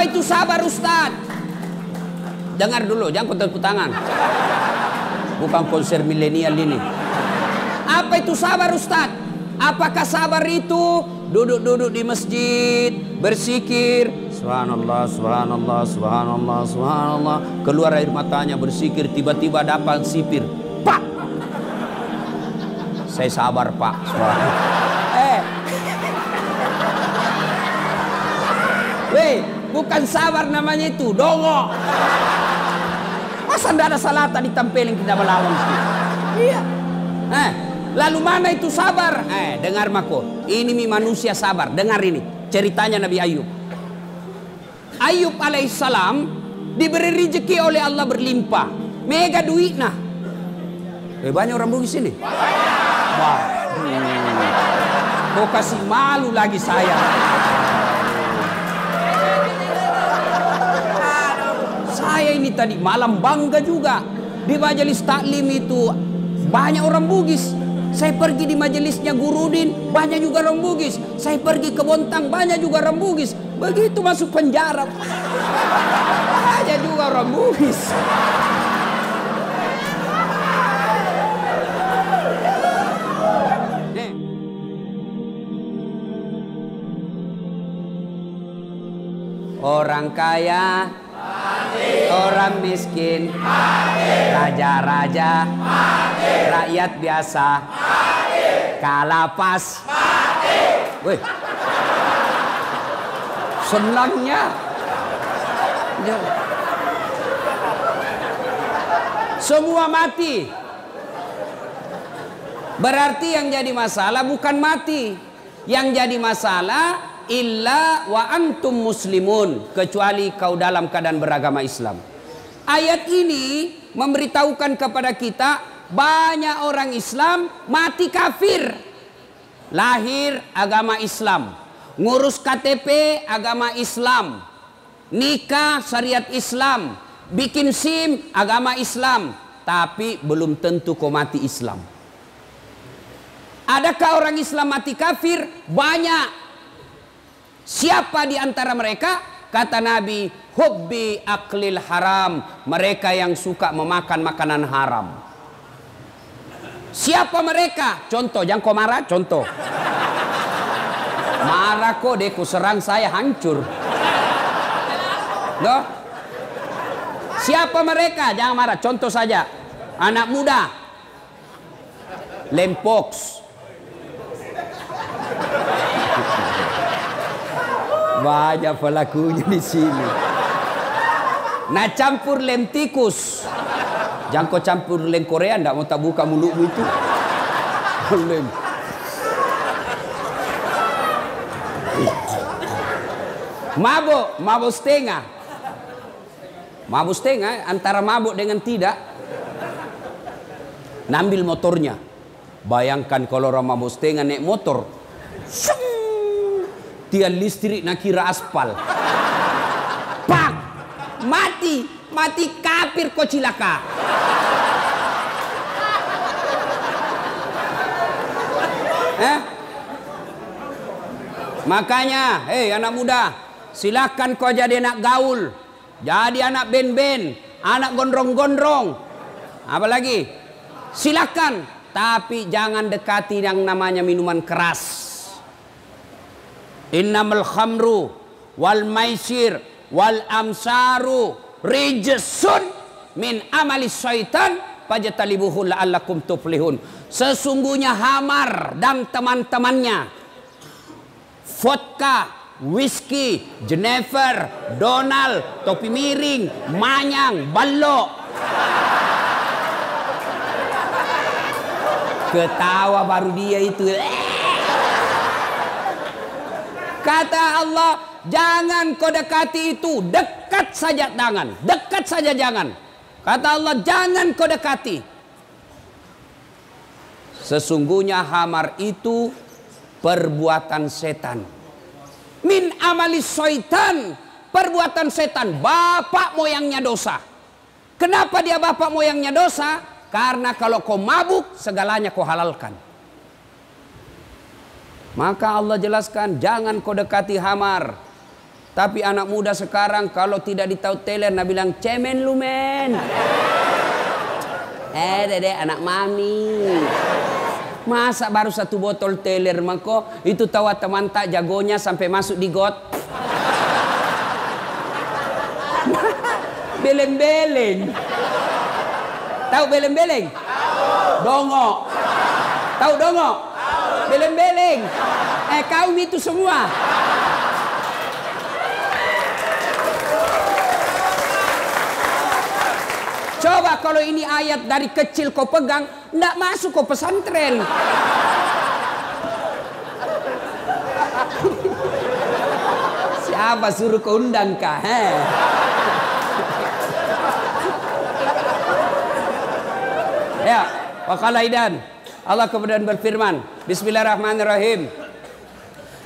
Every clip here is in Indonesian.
Apa itu sabar Ustaz? Dengar dulu, jangan tepuk tangan. Bukan konser milenial ini. Apa itu sabar Ustaz? Apakah sabar itu duduk-duduk di masjid, berzikir, subhanallah, subhanallah, subhanallah, subhanallah, keluar air matanya berzikir, tiba-tiba dapat sipir, Pak, saya sabar Pak. Bukan sabar namanya itu, dongo. Masa tidak ada salata ditempelin kita melawan? Iya. Lalu mana itu sabar? Dengar mako. Ini manusia sabar. Dengar ini ceritanya Nabi Ayub. Ayub alaihissalam diberi rezeki oleh Allah berlimpah, mega duit nah. Banyak orang bugis ini. Wah. Kau kasih malu lagi saya. Saya ini tadi malam bangga juga di majelis taklim itu banyak orang bugis. Saya pergi di majelisnya Gurudin, banyak juga orang bugis. Saya pergi ke Bontang, banyak juga orang bugis. Begitu masuk penjara, banyak juga orang bugis. Orang kaya, orang miskin, raja-raja, rakyat biasa, kalapas, wih, senangnya, semua mati. Berarti yang jadi masalah bukan mati, yang jadi masalah illa wa antum muslimun, kecuali kau dalam keadaan beragama Islam. Ayat ini memberitahukan kepada kita banyak orang Islam mati kafir, lahir agama Islam, ngurus KTP agama Islam, nikah syariat Islam, bikin SIM agama Islam, tapi belum tentu kau mati Islam. Adakah orang Islam mati kafir? Banyak. Siapa di antara mereka? Kata Nabi, hubbi aklil haram, mereka yang suka memakan makanan haram. Siapa mereka? Contoh, jangan kau marah, contoh. Marah kok deh, ku serang saya hancur. Loh? Siapa mereka? Jangan marah, contoh saja. Anak muda, lempoks. Banyak pelakunya di sini. Nah, campur lem tikus. Jangan kau campur lem Korea, ndak mau tak buka mulutmu itu. Lem. Mabuk setengah. Mabuk setengah antara mabuk dengan tidak. Nambil motornya. Bayangkan kalau orang mabuk setengah naik motor. Tiang listrik nak kira aspal. Pak, mati kafir kau cilaka. Makanya, anak muda, silakan kau jadi anak gaul, jadi anak ben-ben, anak gondrong-gondrong, apalagi, silakan, tapi jangan dekati yang namanya minuman keras. Innamal khamru wal maisir wal amsaru rijsun min amali syaitan fajtalibuhu la'allakum tuflihun. Sesungguhnya hamar dan teman-temannya, vodka, whisky, Jenever, Donald, topi miring, manyang, balok. Ketawa baru dia itu. Kata Allah, jangan kau dekati itu, dekat saja jangan, dekat saja jangan. Kata Allah, jangan kau dekati. Sesungguhnya hamar itu perbuatan setan. Min amalis syaitan, perbuatan setan, bapak moyangnya dosa. Kenapa dia bapak moyangnya dosa? Karena kalau kau mabuk, segalanya kau halalkan. Maka Allah jelaskan, jangan kau dekati hamar. Tapi anak muda sekarang kalau tidak ditahu teler, nah bilang cemen lu men. Dede anak mami. Masa baru 1 botol teler mako itu tahu teman tak jagonya sampai masuk di got. Beleng-beleng. Tahu beleng-beleng? Dongo. Tahu dongo? Beleng-beleng. Kaum itu semua. Coba kalau ini ayat dari kecil kau pegang, ndak masuk kau pesantren. Siapa suruh kau undang kah? Ya, waqala idan. Allah kemudian berfirman, Bismillahirrahmanirrahim.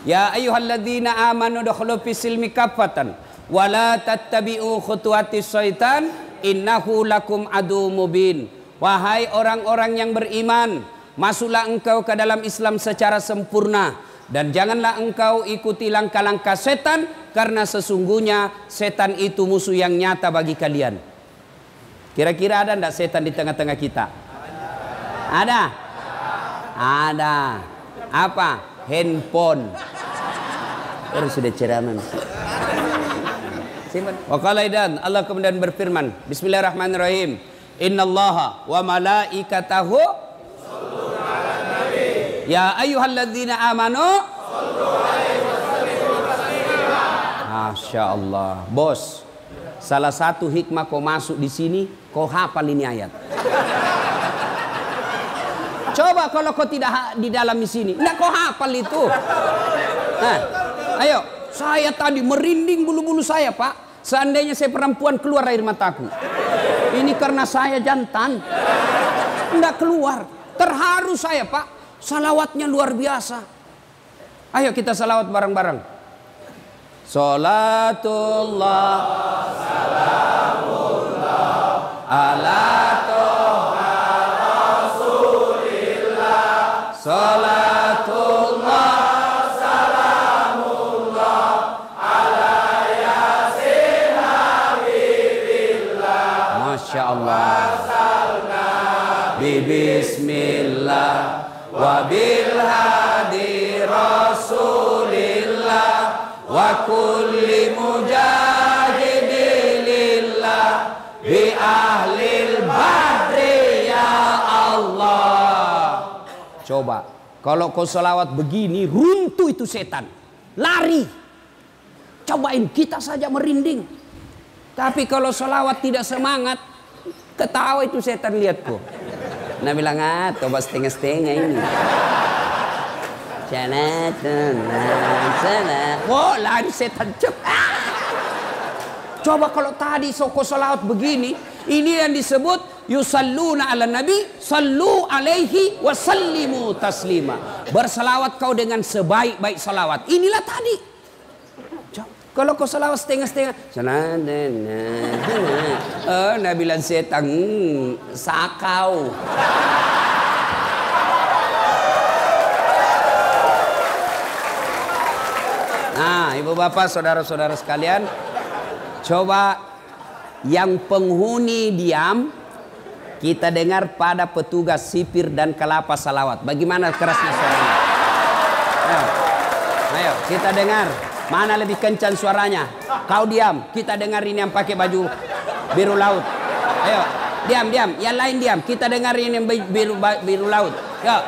Ya ayyuhalladzina amanu dukhulu fis silmi kaffatan wa la tattabi'u khutuwatis syaitan innahu lakum adu mubin. Wahai orang-orang yang beriman, masuklah engkau ke dalam Islam secara sempurna dan janganlah engkau ikuti langkah-langkah setan karena sesungguhnya setan itu musuh yang nyata bagi kalian. Kira-kira ada enggak setan di tengah-tengah kita? Ada? Ada. Apa? Handphone. Terus sudah ceramah. Waqala idan, Allah kemudian berfirman, Bismillahirrahmanirrahim. Innallaha wa malaikatahu yusholluna 'alan nabi. Ya ayyuhalladzina amanu shollu 'alaihi wa sallimu taslima. Masya Allah, bos. Salah satu hikmah kau masuk di sini, kau hafal ini ayat. Coba kalau kau tidak di dalam di sini, enggak kau hafal itu. Nah, ayo, saya tadi merinding bulu-bulu saya, Pak. Seandainya saya perempuan keluar air mataku. Ini karena saya jantan. Enggak keluar. Terharu saya, Pak. Salawatnya luar biasa. Ayo kita salawat bareng-bareng. Salatullah salamullah ala toha rasulillah. Salatullah salamullah ala yasin habibillah. Masya Allah. Bismillah wa bil hadi rasulillah wa kulli mujahidilillah bi ahlil badri ya Allah. Coba kalau kau selawat begini, runtuh itu setan, lari. Cobain, kita saja merinding. Tapi kalau selawat tidak semangat, ketawa itu setan, lihat kok. Nah bilang, coba setengah-setengah ini. Wah, lari setan. Coba kalau tadi soko salawat begini, ini yang disebut yusalluna ala nabi, sallu alaihi wa sallimu taslima. Bersalawat kau dengan sebaik-baik salawat. Inilah tadi. Kalau kau salawat setengah-setengah, nah bilang setan, sakau. Nah, ibu bapak, saudara-saudara sekalian, coba yang penghuni diam, kita dengar pada petugas sipir dan kelapa salawat. Bagaimana kerasnya suaranya? Ayo, kita dengar. Mana lebih kencang suaranya? Kau diam, kita dengar ini yang pakai baju biru laut. Ayo, diam. Yang lain diam, kita dengar ini yang biru laut. Yuk.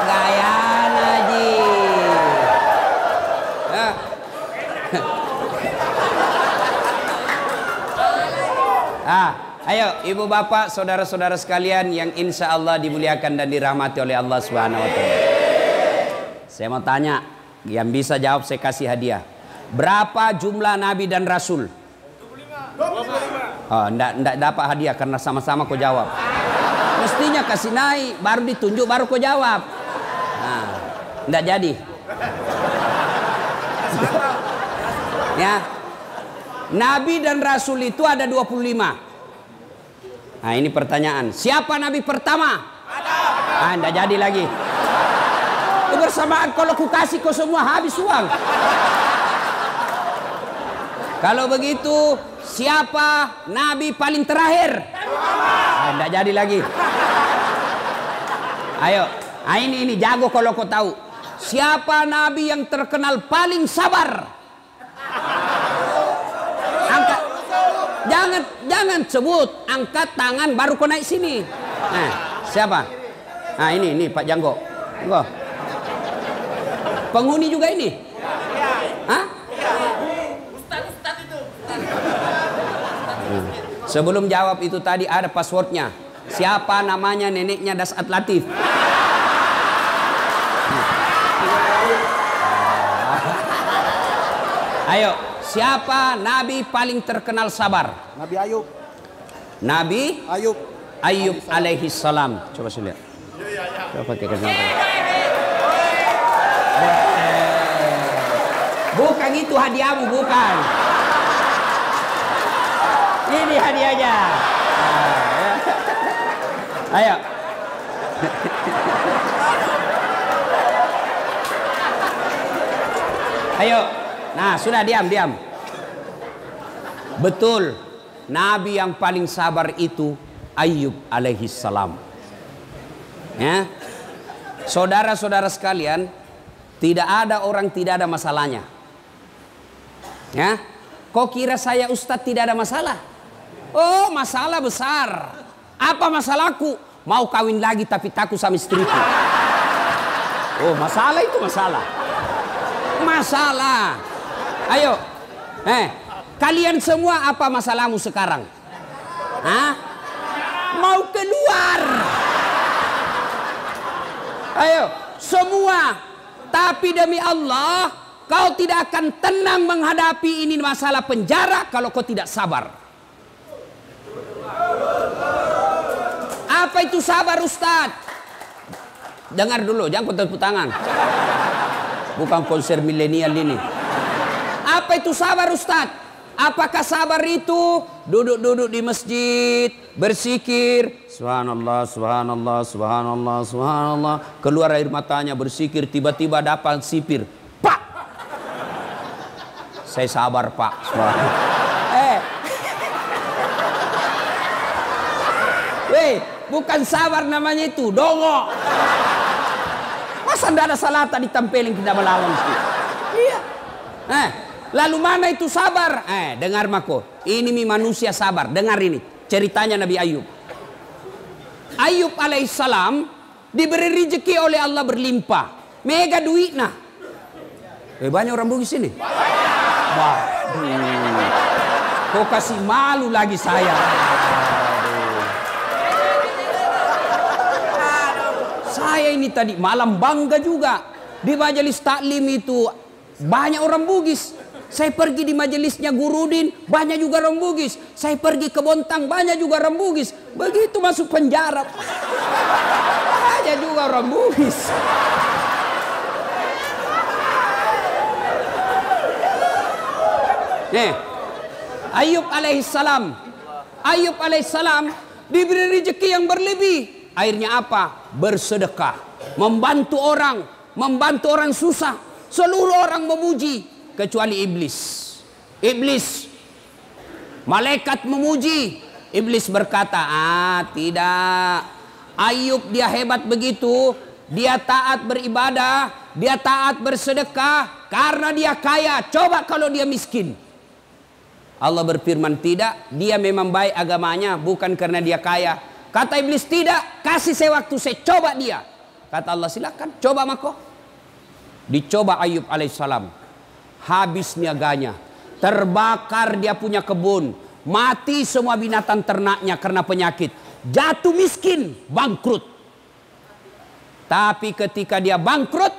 Gaya Naji. Ayo ibu bapak, saudara-saudara sekalian yang insya Allah dimuliakan dan dirahmati oleh Allah Subhanahu wa Ta'ala. Saya mau tanya, yang bisa jawab saya kasih hadiah. Berapa jumlah nabi dan rasul? 25. Oh, enggak dapat hadiah karena sama-sama kau jawab. Mestinya kasih naik, baru ditunjuk, baru kau jawab. Nah, enggak jadi. Ya. Nabi dan rasul itu ada 25. Nah, ini pertanyaan. Siapa nabi pertama? Adam. Ah, enggak jadi lagi. Kebersamaan kalau ku kasih kau semua habis uang. Kalau begitu, siapa nabi paling terakhir? Enggak jadi lagi. Ayo, ini jago kalau kau tahu. Siapa nabi yang terkenal paling sabar? Angkat, jangan sebut, angkat tangan baru kau naik sini. Nah, siapa? Nah ini Pak Janggo. Enggak. Penghuni juga ini? Hah? Ustaz itu. Sebelum jawab itu tadi ada passwordnya. Siapa namanya neneknya Dasat Latif? Ayo, siapa nabi paling terkenal sabar? Nabi Ayub. Nabi Ayub alaihi salam. Coba saya lihat. Coba pakai kacamata. Bukan itu hadiahmu, bukan. Ini hadiahnya. Ayo. Ayo. Nah, sudah diam. Betul. Nabi yang paling sabar itu Ayub alaihi salam. Ya. Saudara-saudara sekalian, tidak ada orang tidak ada masalahnya. Ya. Kok kira saya Ustadz tidak ada masalah? Oh, masalah besar. Apa masalahku? Mau kawin lagi tapi takut sama istriku. Oh, masalah itu masalah. Masalah. Ayo. Kalian semua apa masalahmu sekarang? Hah? Mau keluar. Ayo, semua. Tapi demi Allah, kau tidak akan tenang menghadapi ini masalah penjara kalau kau tidak sabar. Apa itu sabar, Ustadz? Dengar dulu, jangan tepuk tangan. Bukan konser milenial ini. Apa itu sabar, Ustadz? Apakah sabar itu duduk-duduk di masjid, bersikir, subhanallah, subhanallah, subhanallah, subhanallah, keluar air matanya bersikir, tiba-tiba dapat sipir, pak, saya sabar pak, bukan sabar namanya itu, dongo. Masa tidak ada salah tadi tempelin kita melawan sih? Iya. Lalu mana itu sabar? Dengar mako. Ini manusia sabar. Dengar ini. Ceritanya Nabi Ayub. Ayub alaihissalam diberi rezeki oleh Allah berlimpah. Mega duit nah. Banyak orang bugis ini. Wah. Kok kasih malu lagi saya. Saya ini tadi malam bangga juga. Di majelis taklim itu banyak orang bugis. Saya pergi di majelisnya Gurudin, banyak juga orang bugis. Saya pergi ke Bontang, banyak juga orang bugis. Begitu masuk penjara, banyak juga orang bugis. Ayub alaihissalam diberi rezeki yang berlebih. Akhirnya apa? Bersedekah, membantu orang susah. Seluruh orang memuji kecuali iblis. Malaikat memuji, iblis berkata, tidak. Ayub dia hebat begitu, dia taat beribadah, dia taat bersedekah karena dia kaya. Coba kalau dia miskin. Allah berfirman, tidak, dia memang baik agamanya bukan karena dia kaya. Kata iblis, tidak, kasih saya waktu, saya coba dia. Kata Allah, silakan coba mako. Dicoba Ayub alaihissalam, habis niaganya, terbakar dia punya kebun, mati semua binatang ternaknya karena penyakit, jatuh miskin, bangkrut. Tapi ketika dia bangkrut,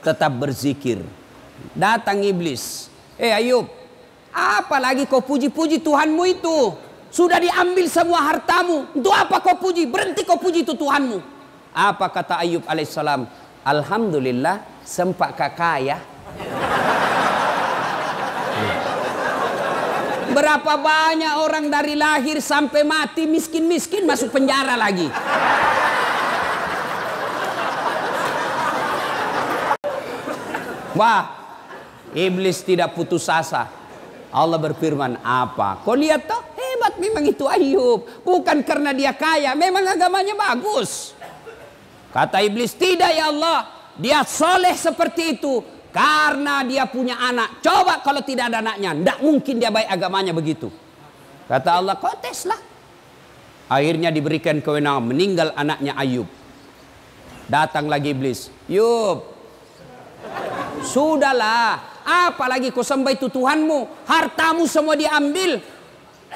tetap berzikir. Datang iblis, Ayub, apalagi kau puji-puji Tuhanmu itu? Sudah diambil semua hartamu, untuk apa kau puji? Berhenti kau puji itu Tuhanmu. Apa kata Ayub alaihissalam? Alhamdulillah sempat kaya. Berapa banyak orang dari lahir sampai mati miskin-miskin masuk penjara lagi. Wah, iblis tidak putus asa. Allah berfirman, apa? Kau lihat toh, hebat memang itu Ayub. Bukan karena dia kaya, memang agamanya bagus. Kata iblis, tidak ya Allah. Dia soleh seperti itu karena dia punya anak. Coba kalau tidak ada anaknya, tidak mungkin dia baik agamanya begitu. Kata Allah, kau teslah. Akhirnya diberikan kewenangan, meninggal anaknya Ayub. Datang lagi iblis, Yub, sudahlah, apalagi kau sembah itu Tuhanmu, hartamu semua diambil,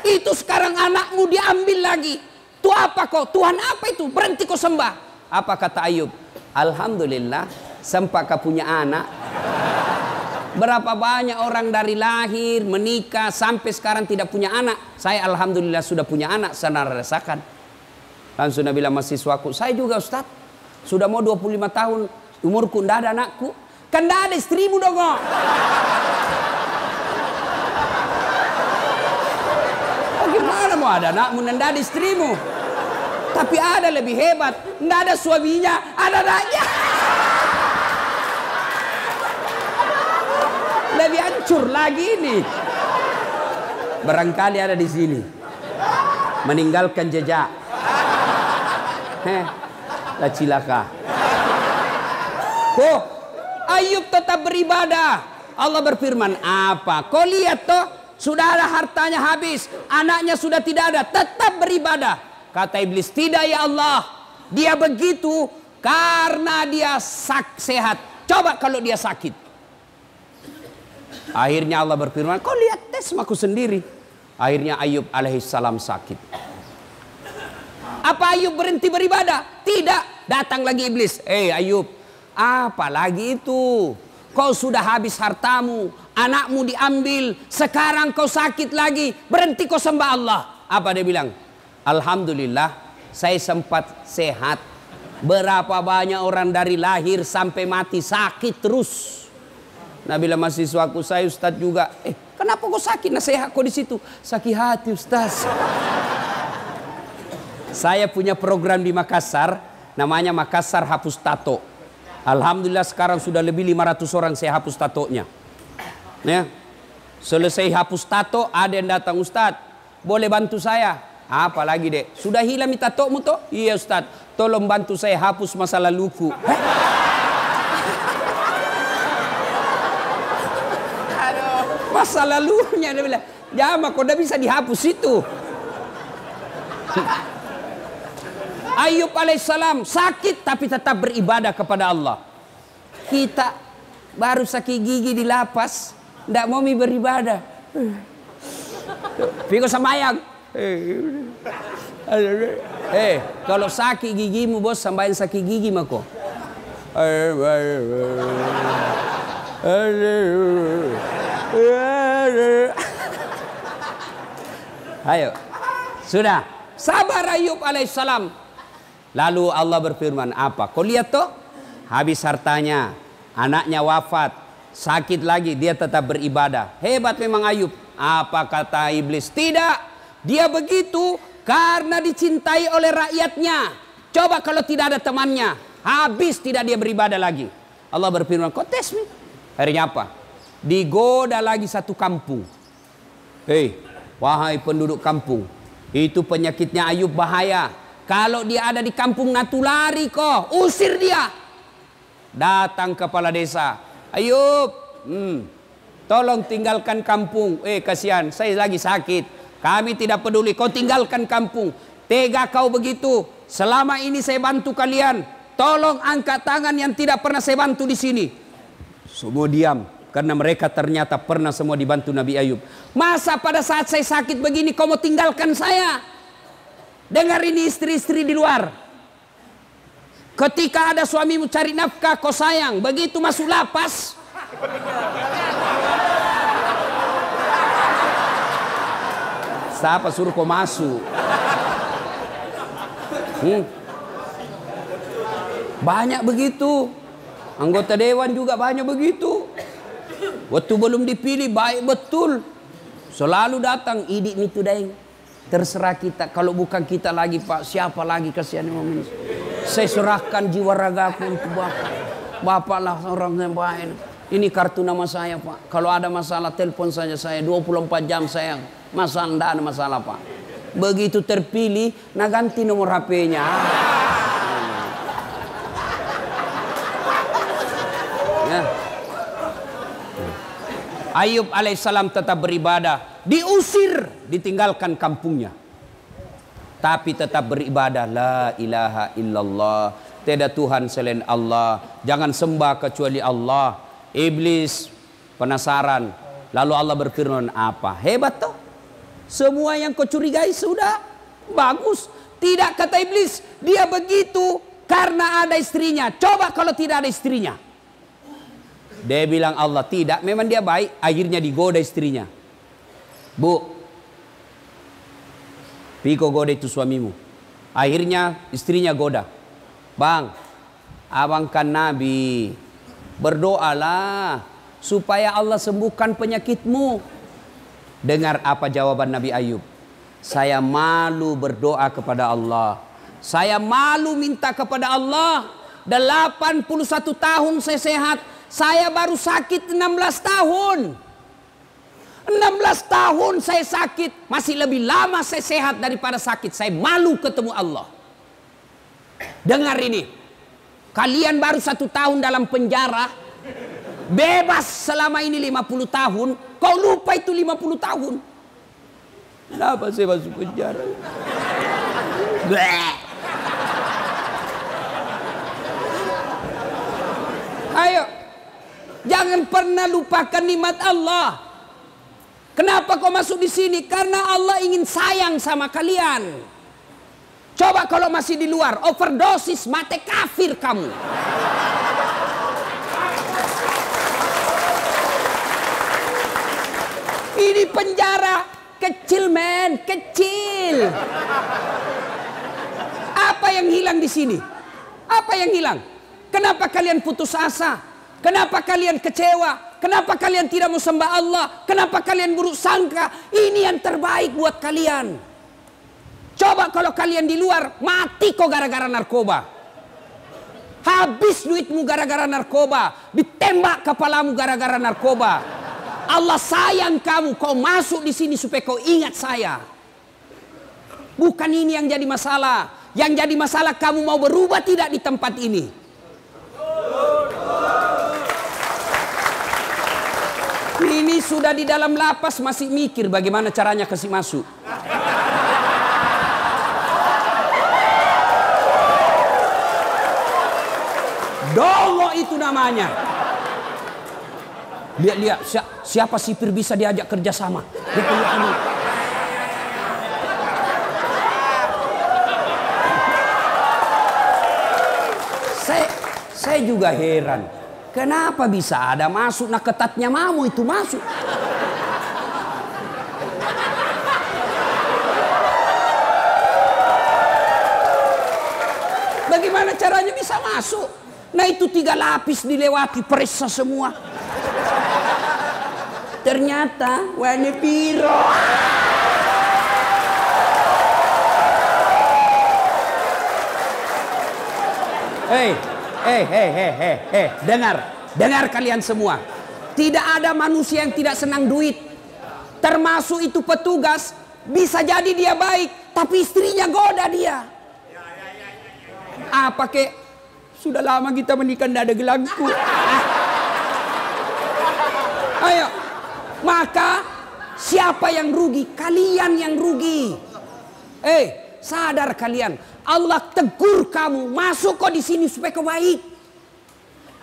itu sekarang anakmu diambil lagi. Itu apa kau? Tuhan apa itu? Berhenti kau sembah. Apa kata Ayub? Alhamdulillah, sempat kau punya anak. Berapa banyak orang dari lahir, menikah, sampai sekarang tidak punya anak. Saya alhamdulillah sudah punya anak, saya rasakan. Langsung Nabi bilang mahasiswaku, saya juga Ustaz. Sudah mau 25 tahun, umurku tidak ada anakku. Kan tidak ada istrimu dong. Bagaimana mau ada anakmu dan tidak ada istrimu? Tapi ada lebih hebat, tidak ada suaminya, ada anaknya. Lebih hancur lagi ini. Barangkali ada di sini. Meninggalkan jejak. Lah cilaka. Kok Ayub tetap beribadah. Allah berfirman, apa? Kau lihat toh, sudah ada hartanya habis, anaknya sudah tidak ada, tetap beribadah. Kata iblis, tidak ya Allah. Dia begitu karena dia sehat. Coba kalau dia sakit. Akhirnya Allah berfirman, kau lihat tes aku sendiri. Akhirnya Ayub alaihissalam sakit. Apa Ayub berhenti beribadah? Tidak. Datang lagi iblis. Ayub, apa lagi itu? Kau sudah habis hartamu, anakmu diambil, sekarang kau sakit lagi, berhenti kau sembah Allah. Apa dia bilang? Alhamdulillah, saya sempat sehat. Berapa banyak orang dari lahir sampai mati sakit terus. Nah, bila mahasiswaku, saya Ustaz juga. Kenapa kau sakit? Nasihat kau di situ. Sakit hati Ustaz. Saya punya program di Makassar, namanya Makassar Hapus Tato. Alhamdulillah sekarang sudah lebih 500 orang saya hapus tatonya. Ya. Selesai hapus tato, ada yang datang, Ustaz, boleh bantu saya? Apa lagi dek? Sudah hilang tatomu toh? Iya Ustaz, tolong bantu saya hapus masa laluku. Masa lalunya, dia bilang, jama kok udah bisa dihapus itu. Ayub alaihissalam sakit tapi tetap beribadah kepada Allah. Kita baru sakit gigi di lapas, tidak mau beribadah. Piko sembahyang. Kalau sakit gigimu bos, sembahyang sakit gigi mako. Ayo, sudah sabar Ayub alaihissalam. Lalu Allah berfirman, apa? Kau lihat toh, habis hartanya, anaknya wafat, sakit lagi, dia tetap beribadah. Hebat memang Ayub. Apa kata iblis? Tidak, dia begitu karena dicintai oleh rakyatnya. Coba kalau tidak ada temannya, habis tidak dia beribadah lagi. Allah berfirman, kau tes nih. Akhirnya apa? Digoda lagi satu kampung. Wahai penduduk kampung, itu penyakitnya Ayub bahaya. Kalau dia ada di kampung natulari kok, usir dia. Datang kepala desa, Ayub, tolong tinggalkan kampung. Kasihan, saya lagi sakit. Kami tidak peduli, kau tinggalkan kampung. Tega kau begitu. Selama ini saya bantu kalian. Tolong angkat tangan yang tidak pernah saya bantu di sini. Semua diam, karena mereka ternyata pernah semua dibantu Nabi Ayub. Masa pada saat saya sakit begini kau mau tinggalkan saya? Dengar ini istri-istri di luar. Ketika ada suamimu cari nafkah kau sayang, begitu masuk lapas, siapa suruh kau masuk? Banyak begitu. Anggota dewan juga banyak begitu. Waktu belum dipilih baik betul, selalu datang idik itu daeng. Terserah kita, kalau bukan kita lagi Pak, siapa lagi, kasihan saya serahkan jiwa ragaku untuk Bapak. Bapak lah orang yang baik. Ini kartu nama saya, Pak. Kalau ada masalah telepon saja saya, 24 jam saya. Masalah, tidak ada masalah, Pak. Begitu terpilih, nah ganti nomor HP-nya. Ya. Ayub alaihissalam tetap beribadah. Diusir, ditinggalkan kampungnya. Tapi tetap beribadah. La ilaha illallah. Tiada Tuhan selain Allah. Jangan sembah kecuali Allah. Iblis penasaran. Lalu Allah berfirman, apa? Hebat toh. Semua yang kau curigai sudah bagus. Tidak, kata iblis. Dia begitu karena ada istrinya. Coba kalau tidak ada istrinya. Dia bilang Allah tidak. Memang dia baik. Akhirnya digoda istrinya. Bu, Piko goda itu suamimu. Akhirnya istrinya goda. Bang, abang kan Nabi. Berdoalah supaya Allah sembuhkan penyakitmu. Dengar apa jawaban Nabi Ayub. Saya malu berdoa kepada Allah. Saya malu minta kepada Allah. 81 tahun saya sehat. Saya baru sakit 16 tahun. 16 tahun saya sakit. Masih lebih lama saya sehat daripada sakit. Saya malu ketemu Allah. Dengar ini. Kalian baru 1 tahun dalam penjara. Bebas selama ini 50 tahun. Kau lupa itu 50 tahun. Kenapa saya masuk penjara? Bleh. Ayo. Jangan pernah lupakan nikmat Allah. Kenapa kau masuk di sini? Karena Allah ingin sayang sama kalian. Coba kalau masih di luar, overdosis, mati kafir kamu. Ini penjara kecil, men, kecil. Apa yang hilang di sini? Apa yang hilang? Kenapa kalian putus asa? Kenapa kalian kecewa? Kenapa kalian tidak mau sembah Allah? Kenapa kalian buruk sangka? Ini yang terbaik buat kalian. Coba kalau kalian di luar, mati kok gara-gara narkoba. Habis duitmu gara-gara narkoba. Ditembak kepalamu gara-gara narkoba. Allah sayang kamu, kau masuk di sini supaya kau ingat saya. Bukan ini yang jadi masalah. Yang jadi masalah kamu mau berubah tidak di tempat ini. Ini sudah di dalam lapas masih mikir bagaimana caranya kasih masuk. Dongo itu namanya. Lihat siapa sipir bisa diajak kerjasama. Saya juga heran. Kenapa bisa ada masuk, nah ketatnya mamu itu masuk. Bagaimana caranya bisa masuk? Nah itu 3 lapis dilewati, periksa semua. Ternyata warna biru. Dengar kalian semua. Tidak ada manusia yang tidak senang duit. Termasuk itu petugas. Bisa jadi dia baik, tapi istrinya goda dia. Apa kek? Sudah lama kita menikah tidak ada gelangku. Ayo. Maka siapa yang rugi? Kalian yang rugi. Sadar kalian. Allah tegur kamu, masuk kau di sini supaya kau baik.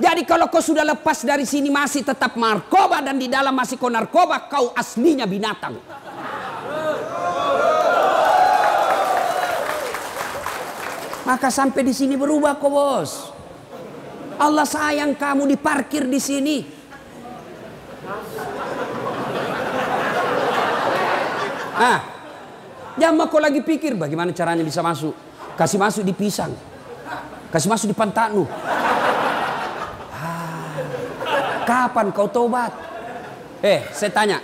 Jadi kalau kau sudah lepas dari sini masih tetap narkoba dan di dalam masih kau narkoba, kau aslinya binatang. Maka sampai di sini berubah kau, bos. Allah sayang kamu, diparkir di sini. Jangan kau lagi pikir bagaimana caranya bisa masuk. Kasih masuk di pisang. Kasih masuk di pantatmu. Kapan kau tobat? Saya tanya.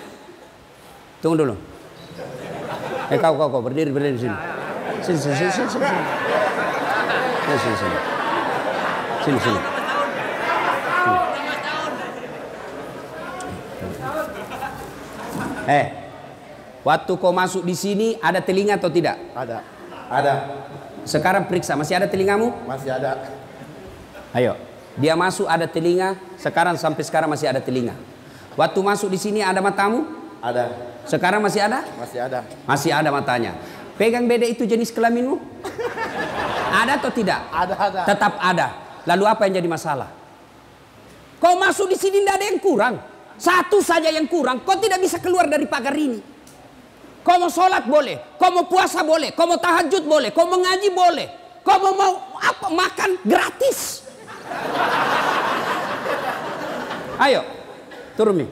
Tunggu dulu. Kau berdiri di sini. Sini. Sini. Waktu kau masuk di sini ada telinga atau tidak? Ada. Ada. Sekarang periksa, masih ada telingamu? Masih ada. Ayo. Dia masuk ada telinga, sekarang sampai sekarang masih ada telinga. Waktu masuk di sini ada matamu? Ada. Sekarang masih ada? Masih ada. Masih ada matanya. Pegang beda itu jenis kelaminmu? Ada atau tidak? Ada. Tetap ada. Lalu apa yang jadi masalah? Kau masuk di sini tidak ada yang kurang. Satu saja yang kurang. Kau tidak bisa keluar dari pagar ini. Kau mau sholat boleh. Kau mau puasa boleh. Kau mau tahajud boleh. Kau mau ngaji boleh. Kau mau apa? Makan gratis. Ayo. Turun nih.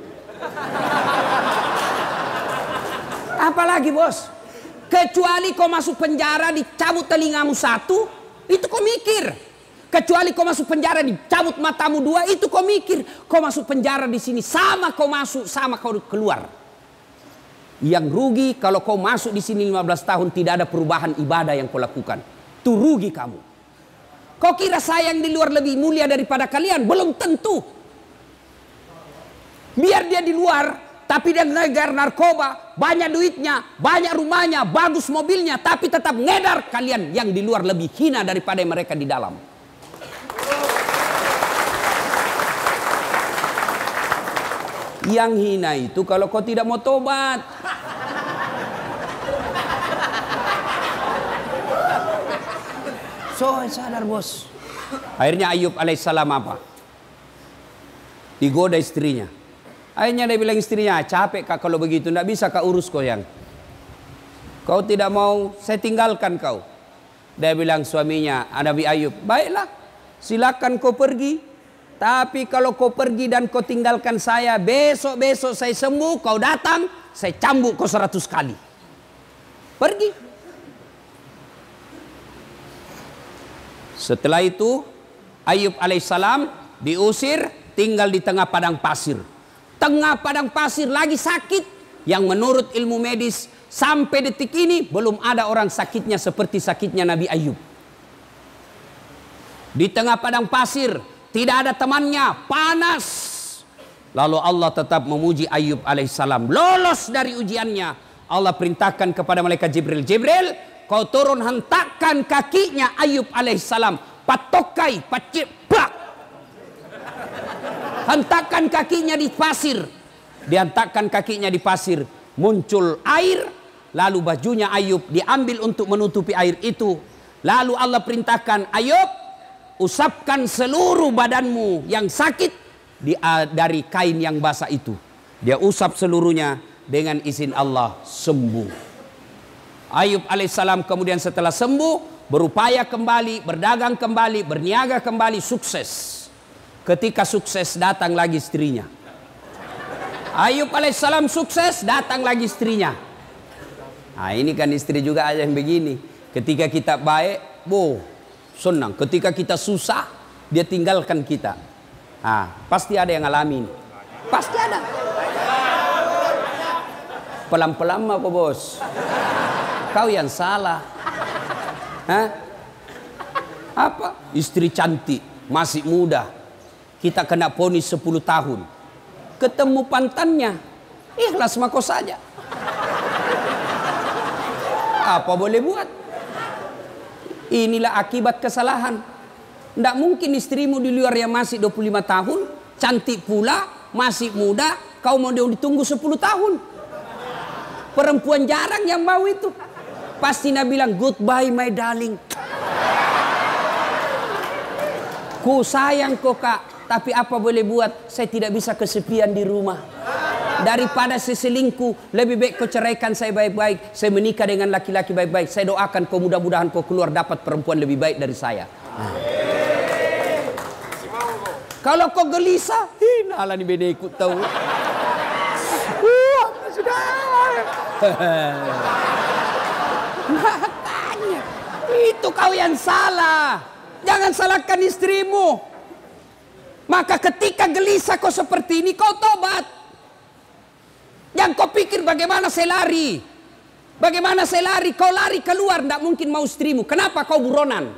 Apalagi bos? Kecuali kau masuk penjara dicabut telingamu satu, itu kau mikir. Kecuali kau masuk penjara dicabut matamu dua, itu kau mikir. Kau masuk penjara di sini sama kau masuk sama kau keluar. Yang rugi kalau kau masuk di sini 15 tahun tidak ada perubahan ibadah yang kau lakukan. Itu rugi kamu. Kau kira saya yang di luar lebih mulia daripada kalian? Belum tentu. Biar dia di luar tapi dia ngegar narkoba, banyak duitnya, banyak rumahnya, bagus mobilnya, tapi tetap ngedar. Kalian yang di luar lebih hina daripada mereka di dalam. Yang hina itu kalau kau tidak mau tobat. So, sadar bos. Akhirnya Ayub alaihissalam apa? Digoda istrinya. Akhirnya dia bilang istrinya, capek kak kalau begitu, tidak bisa kak urus kau yang. Kau tidak mau, saya tinggalkan kau. Dia bilang suaminya, Nabi Ayub, baiklah, silakan kau pergi. Tapi kalau kau pergi dan kau tinggalkan saya, besok-besok saya sembuh, kau datang, saya cambuk kau 100 kali. Pergi. Setelah itu, Ayub alaihissalam diusir, tinggal di tengah padang pasir. Tengah padang pasir lagi sakit, yang menurut ilmu medis sampai detik ini belum ada orang sakitnya seperti sakitnya Nabi Ayub. Di tengah padang pasir tidak ada temannya, panas. Lalu Allah tetap memuji Ayub alaihissalam, lolos dari ujiannya. Allah perintahkan kepada malaikat Jibril, Jibril, kau turun hentakkan kakinya Ayub alaihissalam, patokai, paciprak. Hentakkan kakinya di pasir. Dihentakkan kakinya di pasir. Muncul air. Lalu bajunya Ayub diambil untuk menutupi air itu. Lalu Allah perintahkan, Ayub, usapkan seluruh badanmu yang sakit dari kain yang basah itu. Dia usap seluruhnya, dengan izin Allah sembuh. Ayub alaihissalam kemudian setelah sembuh, berupaya kembali, berdagang kembali, berniaga kembali, sukses. Ketika sukses datang lagi istrinya. Ayub alaihissalam sukses, datang lagi istrinya. Nah ini kan istri juga ada yang begini. Ketika kita baik, senang. Ketika kita susah, dia tinggalkan kita. Nah, pasti ada yang ngalamin. Pasti ada. Pelan-pelan apa bos? Kau yang salah. Hah? Apa? Istri cantik, masih muda. Kita kena vonis 10 tahun. Ketemu pantannya, ikhlas mako saja. Apa boleh buat? Inilah akibat kesalahan. Tidak mungkin istrimu di luar yang masih 25 tahun, cantik pula, masih muda, kau mau ditunggu 10 tahun. Perempuan jarang yang mau itu. Pasti Nabi bilang, goodbye my darling. Ku sayang kok kak. Tapi apa boleh buat, saya tidak bisa kesepian di rumah. Daripada saya selingkuh, lebih baik kau ceraikan saya baik-baik. Saya menikah dengan laki-laki baik-baik. Saya doakan kau mudah-mudahan kau keluar dapat perempuan lebih baik dari saya. Kalau kau gelisah, nalah ni beda ikut tahu. Sudah. Makanya, itu kau yang salah. Jangan salahkan istrimu. Maka ketika gelisah kau seperti ini, kau tobat. Yang kau pikir bagaimana saya lari. Bagaimana saya lari. Kau lari keluar, tidak mungkin mau istrimu. Kenapa kau buronan?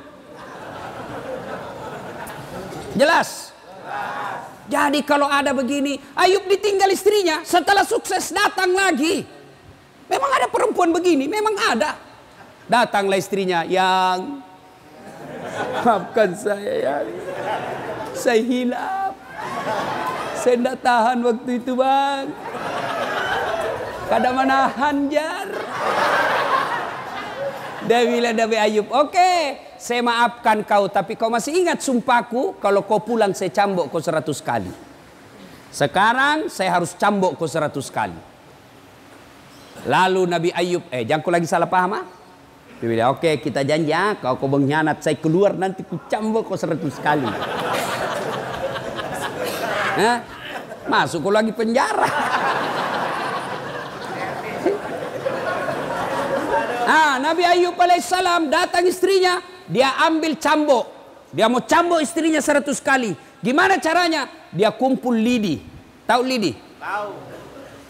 Jelas? Jadi kalau ada begini, Ayub ditinggal istrinya, setelah sukses datang lagi. Memang ada perempuan begini, memang ada. Datanglah istrinya, yang maafkan saya yang saya hilaf. Saya tidak tahan waktu itu bang. Kada manahan jar. Dia bilang Nabi Ayub, oke, saya maafkan kau, tapi kau masih ingat sumpahku, kalau kau pulang saya cambuk kau 100 kali. Sekarang saya harus cambuk kau 100 kali. Lalu Nabi Ayub, jangan kau lagi salah paham ah? Dia bilang, oke, kita janji ya, kau mengkhianat, saya keluar nanti ku cambuk kau 100 kali. Masuk kau lagi penjara. Nabi Ayub alaihissalam datang istrinya, dia ambil cambuk. Dia mau cambuk istrinya 100 kali. Gimana caranya? Dia kumpul lidi. Tahu lidi? Tahu.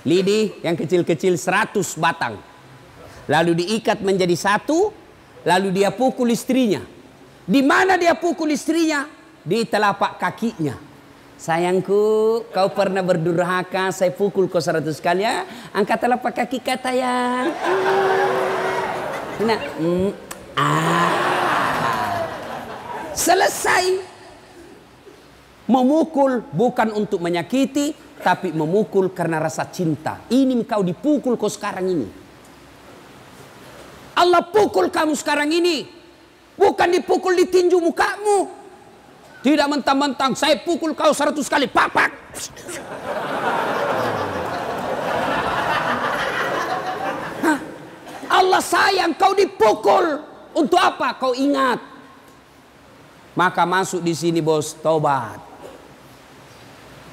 Lidi yang kecil-kecil 100 batang. Lalu diikat menjadi satu, lalu dia pukul istrinya. Di mana dia pukul istrinya? Di telapak kakinya. Sayangku, kau pernah berdurhaka, saya pukul kau 100 kali ya. Angkat telapak kaki kata yang. Nah, selesai. Memukul bukan untuk menyakiti, tapi memukul karena rasa cinta. Ini kau dipukul kau sekarang ini. Allah pukul kamu sekarang ini. Bukan dipukul di tinju mukamu. Tidak mentang-mentang saya pukul kau 100 kali. Papak. Allah sayang kau dipukul. Untuk apa? Kau ingat. Maka masuk di sini bos, tobat.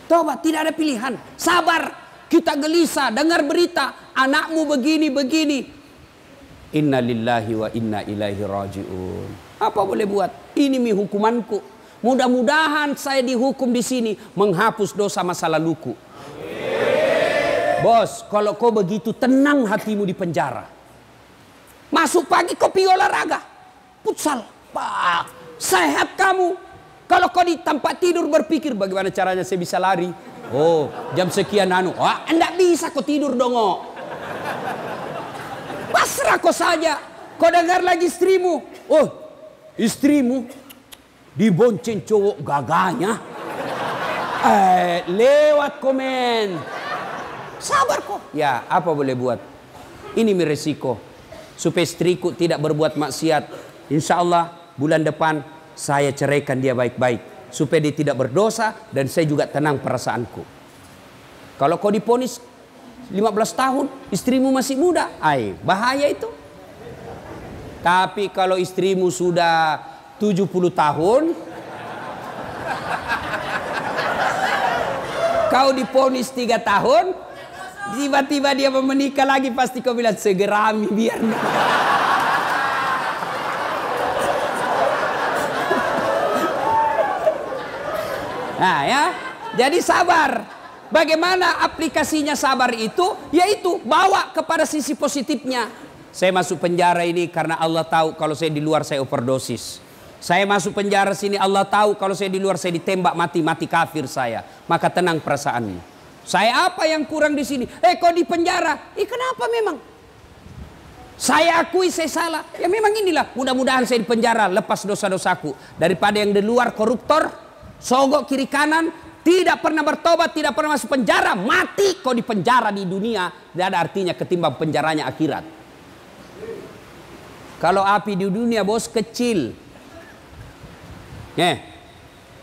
Tobat, tidak ada pilihan. Sabar. Kita gelisah dengar berita anakmu begini. Inna lillahi wa inna ilaihi raji'un. Apa boleh buat? Ini hukumanku. Mudah-mudahan saya dihukum di sini menghapus dosa masa laluku. Bos, kalau kau begitu tenang hatimu di penjara. Masuk pagi kau pergi olahraga. Futsal. Sehat kamu. Kalau kau di tempat tidur berpikir bagaimana caranya saya bisa lari. Oh, jam sekian enggak bisa kau tidur dong. Pasrah kau saja. Kau dengar lagi istrimu. Oh, istrimu dibonceng cowok gagahnya. Lewat komen. Sabar kok. Ya, apa boleh buat? Ini resiko. Supaya istriku tidak berbuat maksiat. Insya Allah bulan depan saya ceraikan dia baik-baik. Supaya dia tidak berdosa dan saya juga tenang perasaanku. Kalau kau diponis 15 tahun, istrimu masih muda, bahaya itu. Tapi kalau istrimu sudah 70 tahun, kau diponis 3 tahun, tiba-tiba dia mau menikah lagi, pasti kau bilang segerami biar. Nah ya, jadi sabar. Bagaimana aplikasinya sabar itu? Yaitu bawa kepada sisi positifnya. Saya masuk penjara ini karena Allah tahu kalau saya di luar saya overdosis. Saya masuk penjara sini Allah tahu kalau saya di luar saya ditembak mati kafir saya. Maka tenang perasaanmu. Saya apa yang kurang di sini? Kau di penjara. Kenapa memang? Saya akui saya salah. Ya memang inilah. Mudah-mudahan saya di penjara lepas dosa-dosaku. Daripada yang di luar koruptor, sogok kiri kanan, tidak pernah bertobat, tidak pernah masuk penjara, mati kau di penjara di dunia. Tidak ada artinya ketimbang penjaranya akhirat. Kalau api di dunia bos kecil.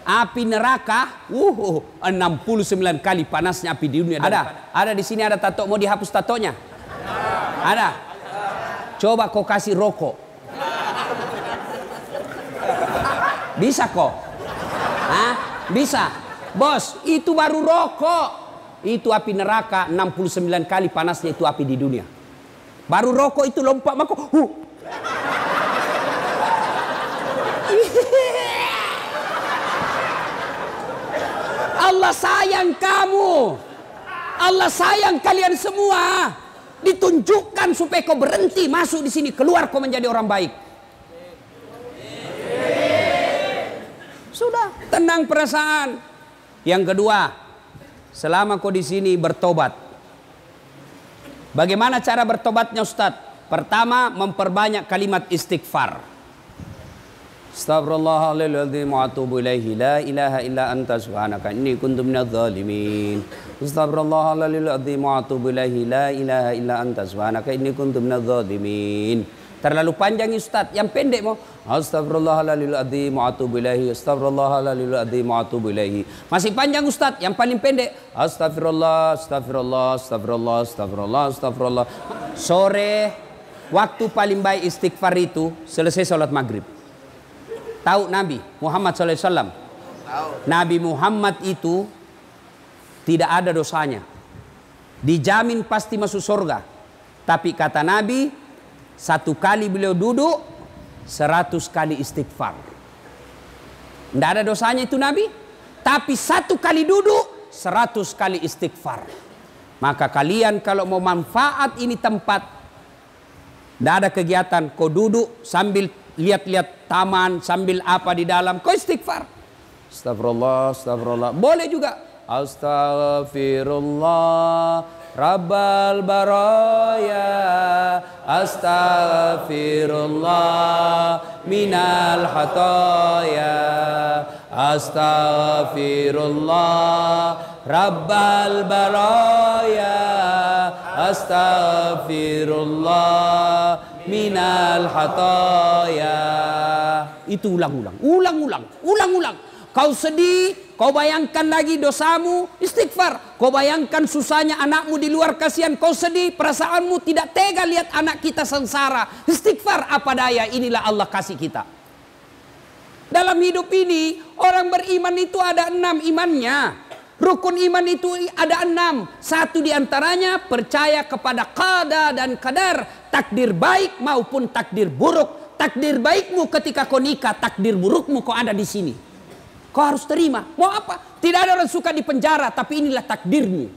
Api neraka 69 kali panasnya api di dunia. Ada di sini ada tato, mau dihapus tatonya? Ada. Coba kau kasih rokok. Bisa kok? Bisa. Bos, itu baru rokok. Itu api neraka 69 kali panasnya itu api di dunia. Baru rokok itu lompat maka Allah sayang kamu. Allah sayang kalian semua. Ditunjukkan supaya kau berhenti masuk di sini, keluar kau menjadi orang baik. Sudah, tenang perasaan. Yang kedua, selama kau di sini bertobat. Bagaimana cara bertobatnya Ustaz? Pertama, memperbanyak kalimat istighfar. Astaghfirullahaladzim wa atubu ilaihi la ilaha illa anta subhanaka inni kuntu minadz zalimin. Astaghfirullahaladzim wa atubu ilaihi la ilaha illa anta subhanaka inni kuntu minadz zalimin. Terlalu panjang Ustaz, yang pendek mau Astaghfirullahaladzim wa atubu ilaihi. Astaghfirullahaladzim wa atubu ilaihi. Masih panjang Ustaz, yang paling pendek Astagfirullah, astagfirullah, astagfirullah, astagfirullah, astagfirullah. Sore waktu paling baik istighfar itu selesai sholat maghrib. Tahu Nabi Muhammad SAW? Nabi Muhammad itu tidak ada dosanya, dijamin pasti masuk surga. Tapi kata Nabi, satu kali beliau duduk 100 kali istighfar. Tidak ada dosanya itu Nabi, tapi satu kali duduk 100 kali istighfar. Maka kalian kalau mau manfaat ini tempat, tidak ada kegiatan, kau duduk sambil lihat-lihat taman, sambil apa di dalam, kau istighfar. Astagfirullah, astagfirullah. Boleh juga Astaghfirullah Rabbal baraya, Astaghfirullah minal hataya, Astaghfirullah Rabbal baraya, Astaghfirullah minal hataya. Itu ulang-ulang, ulang-ulang, ulang-ulang. Kau sedih, kau bayangkan lagi dosamu, istighfar. Kau bayangkan susahnya anakmu di luar, kasihan, kau sedih, perasaanmu tidak tega lihat anak kita sengsara. Istighfar, apa daya, inilah Allah kasih kita. Dalam hidup ini, orang beriman itu ada 6 imannya. Rukun iman itu ada 6. Satu diantaranya percaya kepada qada dan qadar. Takdir baik maupun takdir buruk. Takdir baikmu ketika kau nikah, takdir burukmu kau ada di sini. Kau harus terima. Mau apa? Tidak ada orang suka di penjara, tapi inilah takdirmu.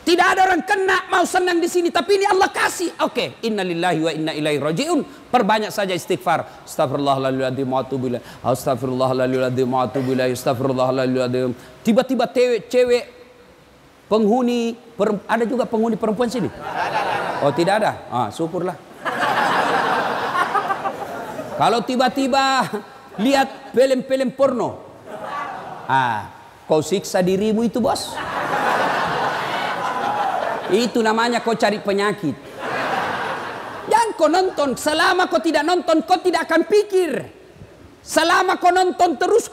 Tidak ada orang kena mau senang di sini, tapi ini Allah kasih. Oke, innalillahi wa inna ilaihi rajiun. Perbanyak saja istighfar. Astagfirullahaladzim wa atubu ilaih. Astagfirullahaladzim wa atubu ilaih. Astagfirullahaladzim. Tiba-tiba cewek penghuni, ada juga penghuni perempuan sini? Oh, tidak ada. Syukurlah. Kalau tiba-tiba lihat film-film porno, kau siksa dirimu itu bos. Itu namanya kau cari penyakit. Jangan kau nonton. Selama kau tidak nonton, kau tidak akan pikir. Selama kau nonton terus,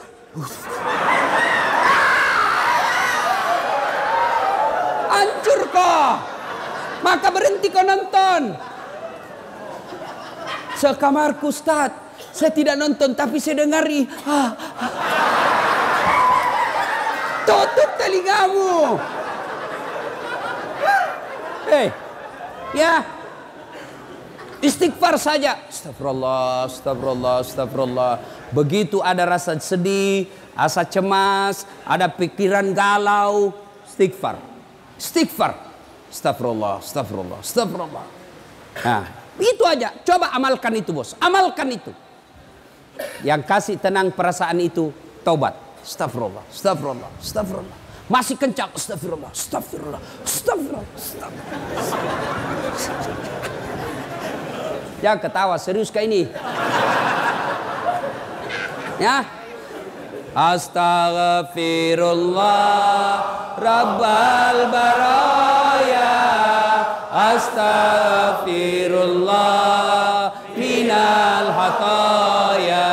hancur kau. Maka berhenti kau nonton. Sekamarku Ustaz, saya tidak nonton tapi saya dengari. Tutup telingamu. Ya, istighfar saja. Astagfirullah, astagfirullah, astagfirullah. Begitu ada rasa sedih, rasa cemas, ada pikiran galau, istighfar, istighfar. Astagfirullah, astagfirullah, astagfirullah. Nah, itu aja. Coba amalkan itu bos, amalkan itu. Yang kasih tenang perasaan itu taubat. Astagfirullah, astagfirullah, astagfirullah. Masih kencang, astagfirullah, astagfirullah, astagfirullah, astagfirullah. Jangan ketawa, serius kayak ini. Ya. Astaghfirullah Rabbal baraya, Astaghfirullah minal hataya,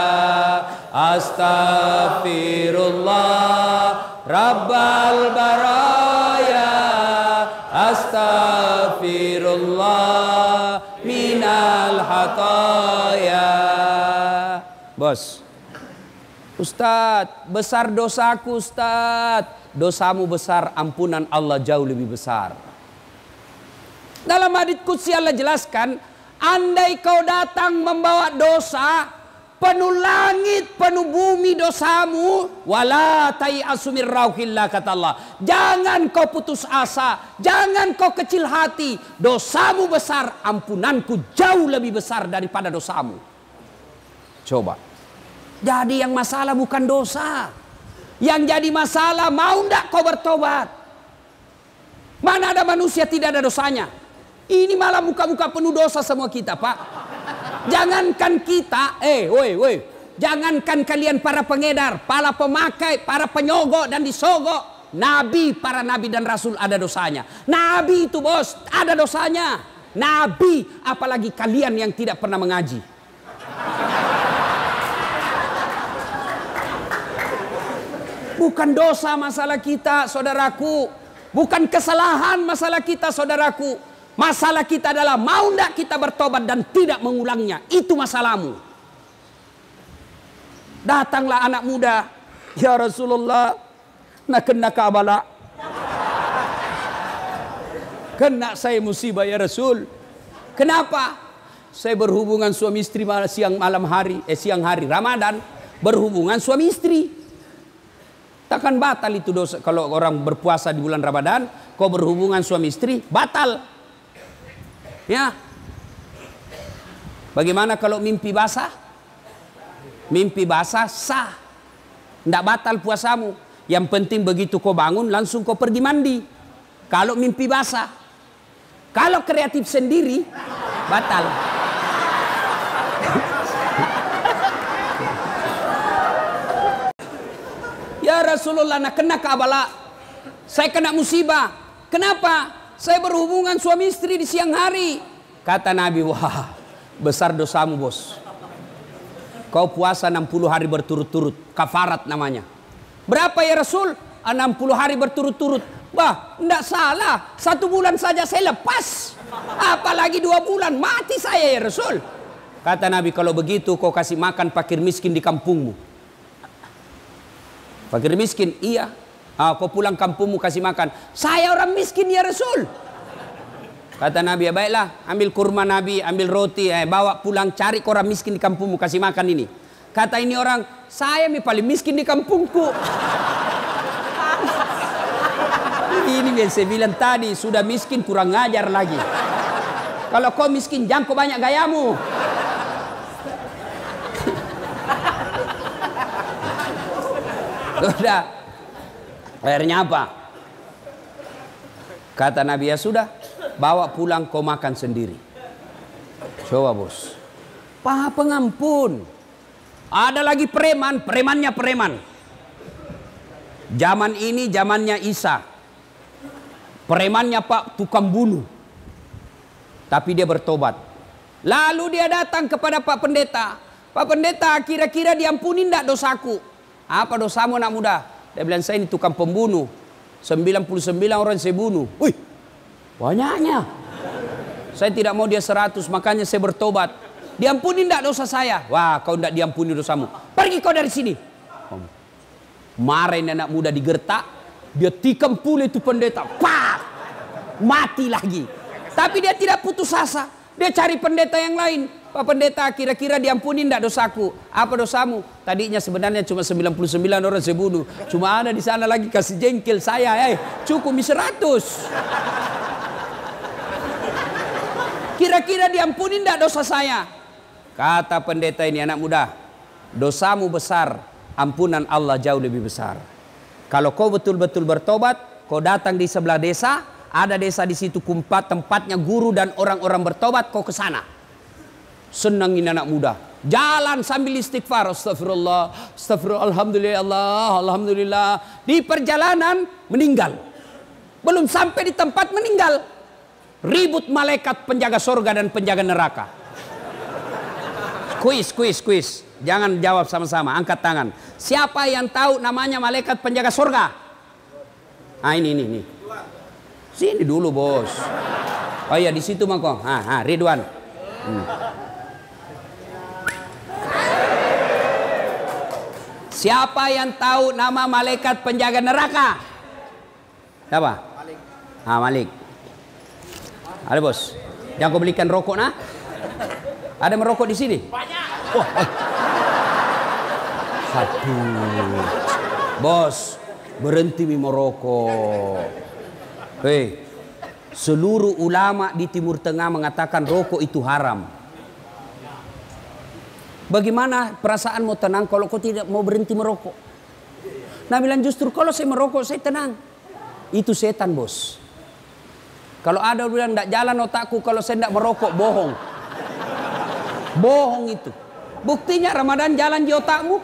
Astaghfirullah Rabbal baraya, Astaghfirullah minal hataya. Bos, Ustadz, besar dosaku Ustadz. Dosamu besar, ampunan Allah jauh lebih besar. Dalam hadits qudsi Allah jelaskan, andai kau datang membawa dosa, penuh langit, penuh bumi dosamu, wala tai'asu min rauhillah, kata Allah. Jangan kau putus asa, jangan kau kecil hati. Dosamu besar, ampunanku jauh lebih besar daripada dosamu. Coba. Jadi yang masalah bukan dosa. Yang jadi masalah, mau ndak kau bertobat? Mana ada manusia tidak ada dosanya? Ini malah muka-muka penuh dosa semua kita, Pak. Jangankan kita, woi, jangankan kalian para pengedar, para pemakai, para penyogok dan disogok. Nabi, para nabi dan rasul ada dosanya. Nabi itu bos, ada dosanya. Nabi, apalagi kalian yang tidak pernah mengaji. Bukan dosa masalah kita, saudaraku. Bukan kesalahan masalah kita, saudaraku. Masalah kita adalah mau tidak kita bertobat dan tidak mengulangnya. Itu masalahmu. Datanglah anak muda. Ya Rasulullah, nak kena kabala. Kena saya musibah ya Rasul. Kenapa? Saya berhubungan suami istri siang hari Ramadan. Berhubungan suami istri. Takkan batal itu dosa. Kalau orang berpuasa di bulan Ramadan, kau berhubungan suami istri, batal. Ya. Bagaimana kalau mimpi basah? Mimpi basah sah. Tidak batal puasamu. Yang penting begitu kau bangun, langsung kau pergi mandi. Kalau mimpi basah. Kalau kreatif sendiri, batal. Ya Rasulullah, nak kena kabala. Saya kena musibah. Kenapa? Saya berhubungan suami istri di siang hari. Kata Nabi, wah, besar dosamu bos. Kau puasa 60 hari berturut-turut. Kafarat namanya. Berapa ya Rasul? 60 hari berturut-turut. Bah, enggak salah. 1 bulan saja saya lepas. Apalagi 2 bulan, mati saya ya Rasul. Kata Nabi, kalau begitu kau kasih makan fakir miskin di kampungmu. Fakir miskin, iya. Kau pulang kampungmu kasih makan. Saya orang miskin ya Rasul. Kata Nabi, ya baiklah, ambil kurma Nabi, ambil roti, bawa pulang, cari ke orang miskin di kampungmu, kasih makan ini. Kata ini orang, saya paling miskin di kampungku. Ini yang saya bilang tadi, sudah miskin kurang ngajar lagi. Kalau kau miskin, jangan kau banyak gayamu. Sudah. Akhirnya apa? Kata Nabi, ya sudah, bawa pulang kau makan sendiri. Coba bos. Paha pengampun. Ada lagi preman, premannya preman. Zaman ini zamannya Isa. Premannya Pak tukang bunuh. Tapi dia bertobat. Lalu dia datang kepada Pak Pendeta. Pak Pendeta, kira-kira diampuni enggak dosaku? Apa dosamu anak muda? Dia bilang, saya ini tukang pembunuh. 99 orang saya bunuh. Wih, banyaknya. Saya tidak mau dia 100, makanya saya bertobat. Diampuni enggak dosa saya? Wah, kau enggak diampuni dosamu. Pergi kau dari sini. Marahin anak muda digertak. Dia tikam pula itu pendeta. Pak! Mati lagi. Tapi dia tidak putus asa. Dia cari pendeta yang lain. Pak Pendeta, kira-kira diampuni enggak dosaku? Apa dosamu? Tadinya sebenarnya cuma 99 orang saya bunuh. Cuma ada di sana lagi kasih jengkel saya. Cukup 100. Kira-kira diampuni enggak dosa saya? Kata pendeta ini, anak muda, dosamu besar, ampunan Allah jauh lebih besar. Kalau kau betul-betul bertobat, kau datang di sebelah desa, ada desa di situ tempatnya guru dan orang-orang bertobat, kau ke sana. Senangin anak muda. Jalan sambil istighfar. Astagfirullah. Astagfirullah. Alhamdulillah. Allah. Alhamdulillah. Di perjalanan meninggal. Belum sampai di tempat meninggal. Ribut malaikat penjaga surga dan penjaga neraka. Kuis. Jangan jawab sama-sama. Angkat tangan. Siapa yang tahu namanya malaikat penjaga surga? Ini. Sini dulu bos. Oh iya di situ mangkong. Ridwan. Siapa yang tahu nama malaikat penjaga neraka? Siapa? Malik. Malik. Ada bos. Jangan kau belikan rokok nah. Ada merokok di sini? Banyak. Aduh. Bos, berhenti merokok. Seluruh ulama di Timur Tengah mengatakan rokok itu haram. Bagaimana perasaanmu tenang kalau kau tidak mau berhenti merokok? Nah bilang justru kalau saya merokok saya tenang. Itu setan bos. Kalau ada bilang tidak jalan otakku kalau saya tidak merokok, bohong. Bohong itu. Buktinya Ramadan jalan di otakmu.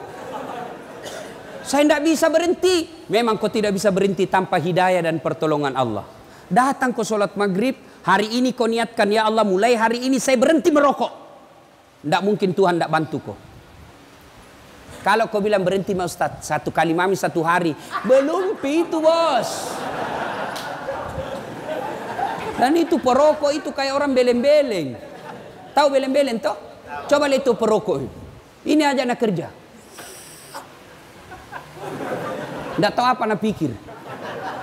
Saya tidak bisa berhenti. Memang kau tidak bisa berhenti tanpa hidayah dan pertolongan Allah. Datang kau sholat maghrib. Hari ini kau niatkan, ya Allah mulai hari ini saya berhenti merokok. Tidak mungkin Tuhan tidak bantu kau. Kalau kau bilang berhenti mau Ustaz, 1 kali mami 1 hari. Belum itu bos. Dan itu perokok itu kayak orang beleng-beleng. Tahu beleng-beleng toh? Coba lihat itu perokok. Ini aja nak kerja. Tidak tahu apa nak pikir.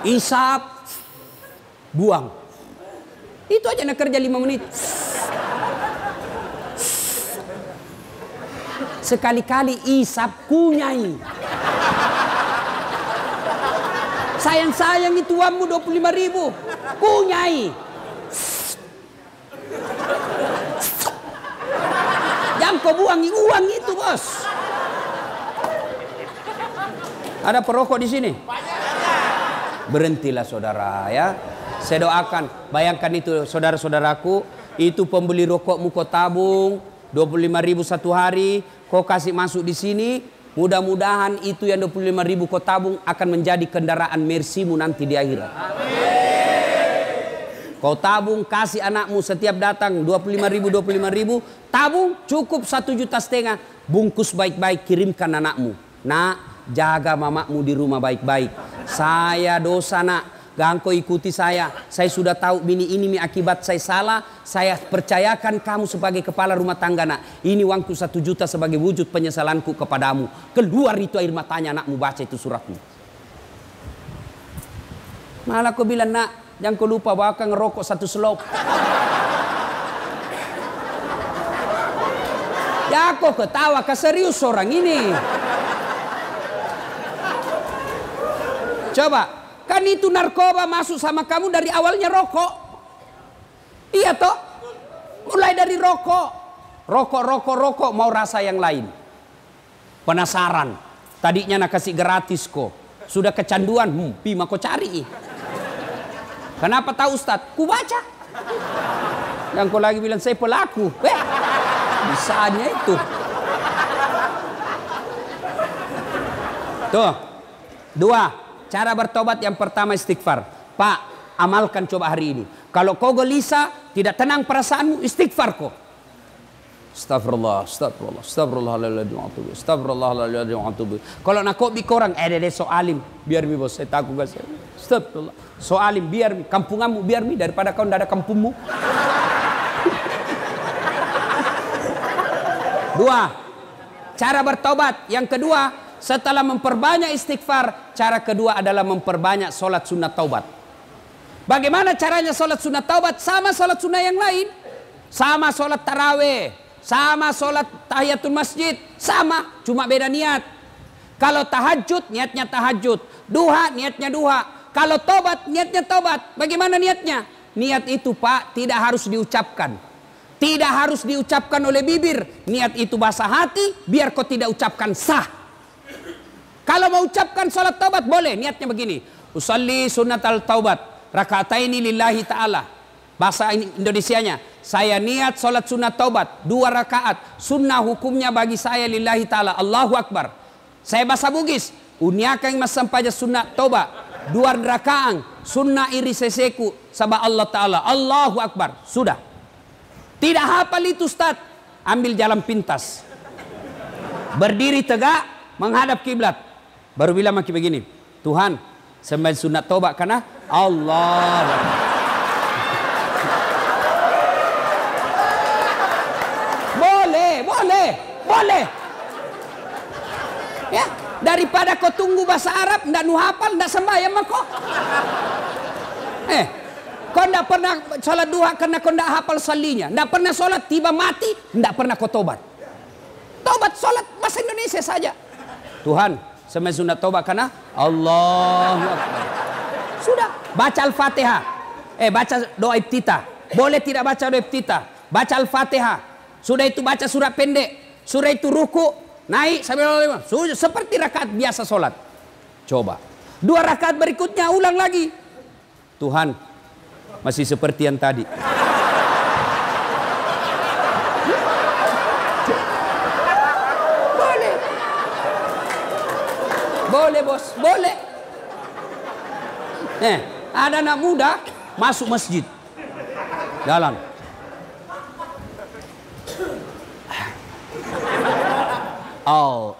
Isap, buang. Itu aja nak kerja 5 menit. Sekali-kali isap kunyai. Sayang-sayang itu uangmu 25.000. Kunyai. Jangan kau buangi uang itu bos. Ada perokok di sini? Berhentilah saudara ya. Saya doakan. Bayangkan itu saudara-saudaraku. Itu pembeli rokokmu kau tabung. 25.000 1 hari. Kau kasih masuk di sini. Mudah-mudahan itu yang 25.000 kau tabung akan menjadi kendaraan Mercy-mu nanti di akhirat. Kau tabung kasih anakmu setiap datang 25.000. Tabung cukup 1,5 juta. Bungkus baik-baik kirimkan anakmu. Nak, jaga mamamu di rumah baik-baik. Saya dosa nak. Jangan kau ikuti saya. Saya sudah tahu ini akibat saya salah. Saya percayakan kamu sebagai kepala rumah tangga nak. Ini uangku 1 juta sebagai wujud penyesalanku kepadamu. Keluar itu air matanya anakmu baca itu suratmu. Malah kau bilang nak, jangan kau lupa bawa ngerokok 1 selop. Ya kau ketawa, serius orang ini. Coba. Kan itu narkoba masuk sama kamu dari awalnya rokok. Iya toh? Mulai dari rokok. Rokok. Mau rasa yang lain. Penasaran. Tadinya nak kasih gratis kok. Sudah kecanduan. Pima kau cari. Kenapa tahu Ustaz? Ku baca. Yang kau lagi bilang saya pelaku. Bisanya itu. Tuh. 2. Cara bertobat yang pertama istighfar. Pak, amalkan coba hari ini. Kalau kau gelisah, tidak tenang perasaanmu, istighfar kau. Astagfirullah. Kalau nak kau bikorang, soalim. Biar mi bos, saya takut gak saya. Astagfirullah. Soalim, biar mi. Kampunganmu, biar mi. Daripada kau tidak ada kampungmu. 2. Cara bertobat. Yang kedua, setelah memperbanyak istighfar, cara kedua adalah memperbanyak solat sunat taubat. Bagaimana caranya solat sunat taubat? Sama solat sunat yang lain. Sama solat taraweh. Sama solat tahiyatul masjid. Sama, cuma beda niat. Kalau tahajud, niatnya tahajud. Duha, niatnya duha. Kalau taubat, niatnya taubat. Bagaimana niatnya? Niat itu Pak, tidak harus diucapkan. Tidak harus diucapkan oleh bibir. Niat itu bahasa hati, biar kau tidak ucapkan sah. Kalau mau ucapkan salat taubat boleh, niatnya begini. Usalli sunnatal taubat, raka'ataini lillahi ta'ala. Bahasa Indonesianya, saya niat salat sunat taubat 2 rakaat. Sunnah hukumnya bagi saya lillahi ta'ala. Allahu Akbar. Saya bahasa Bugis, uniakang masampaja sunat taubat 2 rakaat. Sunnah iri seseku sabah Allah ta'ala. Allahu Akbar. Sudah. Tidak hafal itu Ustaz. Ambil jalan pintas. Berdiri tegak, menghadap kiblat. Baru bilang maki begini, Tuhan, sembahyang sunat taubat karena Allah. Boleh. Ya, daripada kau tunggu bahasa Arab, ndak nu hafal, ndak sembahyang mah kau. Kau ndak pernah sholat duha karena kau ndak hafal salinya, ndak pernah sholat tiba mati, ndak pernah kau tobat. Tobat sholat bahasa Indonesia saja. Tuhan, sembahyang sunat taubat karena Allahu Akbar. Sudah, baca Al-Fatihah. Baca doa iftitah. Boleh tidak baca doa iftitah? Baca Al-Fatihah. Sudah itu baca surat pendek. Sudah itu ruku, naik sampai 5. Seperti rakaat biasa sholat. Coba. 2 rakaat berikutnya ulang lagi. Tuhan, masih seperti yang tadi. Boleh. Boleh bos, boleh. Ada anak muda masuk masjid. Jalan. Oh.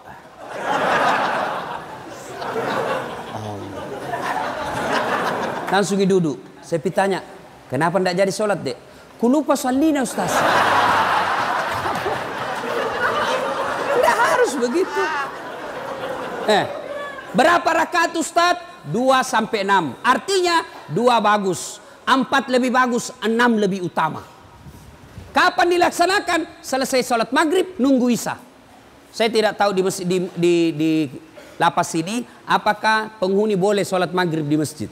Langsung duduk. Saya tanya, kenapa tidak jadi sholat dek? Ku lupa salina Ustaz. Tidak harus begitu. Berapa rakaat Ustaz? 2 sampai 6. Artinya 2 bagus, 4 lebih bagus, 6 lebih utama. Kapan dilaksanakan? Selesai sholat maghrib, nunggu isya. Saya tidak tahu di lapas ini apakah penghuni boleh sholat maghrib di masjid.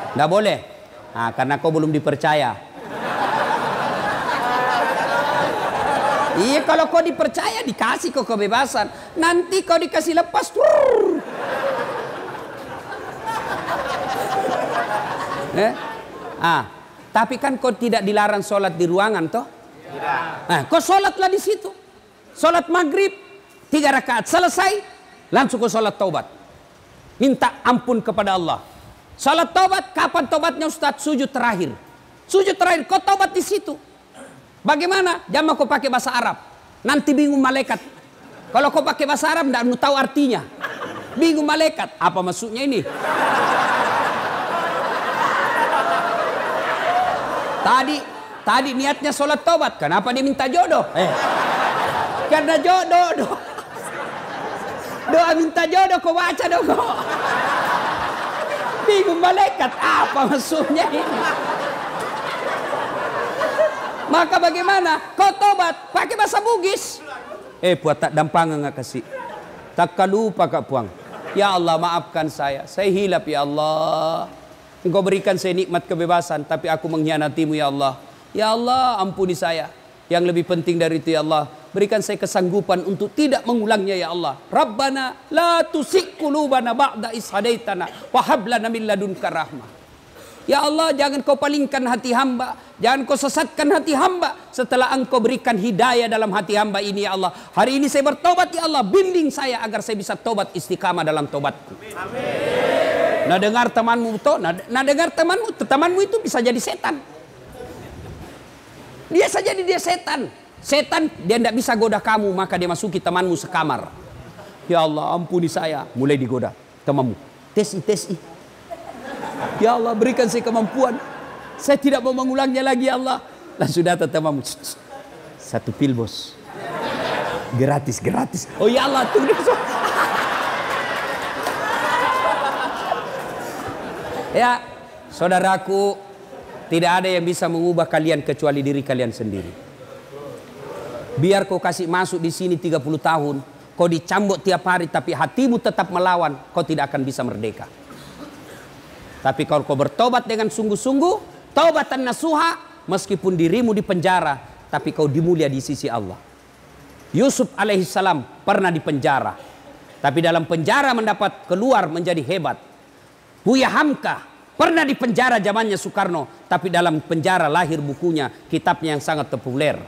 Nggak boleh. Nah, karena kau belum dipercaya. Iya, kalau kau dipercaya dikasih kau kebebasan. Nanti kau dikasih lepas. Tapi kan kau tidak dilarang sholat di ruangan toh? Tidak. Kau sholatlah di situ. Sholat maghrib 3 rakaat selesai, langsung kau sholat taubat. Minta ampun kepada Allah. Salat taubat, kapan taubatnya Ustaz? Sujud terakhir. Sujud terakhir, kau taubat di situ. Bagaimana? Jangan kau pakai bahasa Arab. Nanti bingung malaikat. Kalau kau pakai bahasa Arab, tidak tahu artinya. Bingung malaikat. Apa maksudnya ini? Tadi niatnya salat taubat. Kenapa dia minta jodoh? Karena jodoh. Doa minta jodoh, kau baca dong kau. Bingung malaikat, apa maksudnya ini? Maka bagaimana? Kau tobat pakai bahasa Bugis. Puat tak dampang nggak kasih. Tak lupa kak puang. Ya Allah maafkan saya hilap ya Allah. Engkau berikan saya nikmat kebebasan, tapi aku mengkhianatimu ya Allah. Ya Allah ampuni saya. Yang lebih penting dari itu ya Allah, berikan saya kesanggupan untuk tidak mengulangnya ya Allah. Rabbana la tusik qulubana ba'da is hadaitana wa hab lana min ladunka rahmah. Ya Allah, jangan kau palingkan hati hamba, jangan kau sesatkan hati hamba setelah engkau berikan hidayah dalam hati hamba ini ya Allah. Hari ini saya bertobat ya Allah, bimbing saya agar saya bisa tobat istiqamah dalam tobatku. Amin. Nah dengar temanmu toh, nah dengar temanmu itu bisa jadi setan. Dia saja dia setan. Setan dia tidak bisa goda kamu, maka dia masuki temanmu sekamar. Ya Allah ampuni saya, mulai digoda temanmu. Tes. Ya Allah berikan saya kemampuan. Saya tidak mau mengulangnya lagi ya Allah. Langsung datang temanmu. 1 pil bos. Gratis. Oh ya Allah tunggu. Ya saudaraku, tidak ada yang bisa mengubah kalian kecuali diri kalian sendiri. Biar kau kasih masuk di sini 30 tahun, kau dicambuk tiap hari, tapi hatimu tetap melawan, kau tidak akan bisa merdeka. Tapi kalau kau bertobat dengan sungguh-sungguh, taubatan nasuha, meskipun dirimu di penjara, tapi kau dimulia di sisi Allah. Yusuf alaihissalam pernah di penjara, tapi dalam penjara mendapat keluar menjadi hebat. Buya Hamka pernah di penjara zamannya Soekarno, tapi dalam penjara lahir bukunya, kitabnya yang sangat populer.